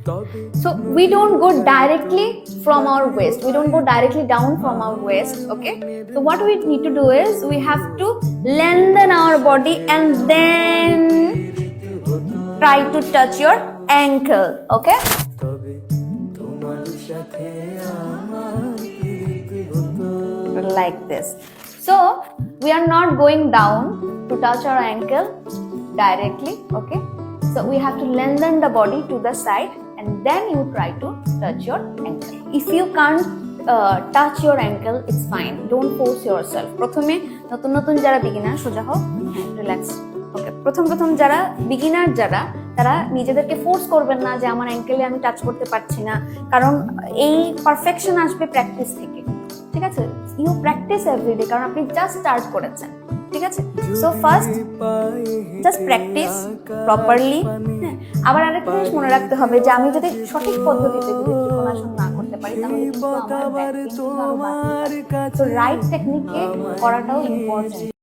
So we don't go directly from our waist, we don't go directly down from our waist, okay? So what we need to do is we have to lengthen our body and then try to touch your ankle, okay? Like this. So we are not going down to touch our ankle directly, okay? So we have to lengthen the body to the side and then you try to touch your ankle. If you can't touch your ankle, it's fine, don't force yourself. প্রথমে নতুন নতুন যারা beginner, সোজা হও, relax, ওকে? প্রথম যারা beginner, যারা তারা নিজেদেরকে ফোর্স করবেন না যে আমার অ্যাঙ্কেলে আমি টাচ করতে পারছি না, কারণ এই পারফেকশন আসবে প্র্যাকটিস থেকে, ঠিক আছে? ইউ প্র্যাকটিস এভরিডে, কারণ আপনি জাস্ট স্টার্ট করেছেন, ঠিক আছে? So first just practice properly. আবার আরেকটা জিনিস মনে রাখতে হবে যে আমি যদি সঠিক পদ্ধতিতে যদি ত্রিকোণাসন না করতে পারি তাহলে কিন্তু আমার ব্যাক পেইন, তো রাইট টেকনিকে করাটাও ইম্পর্টেন্ট।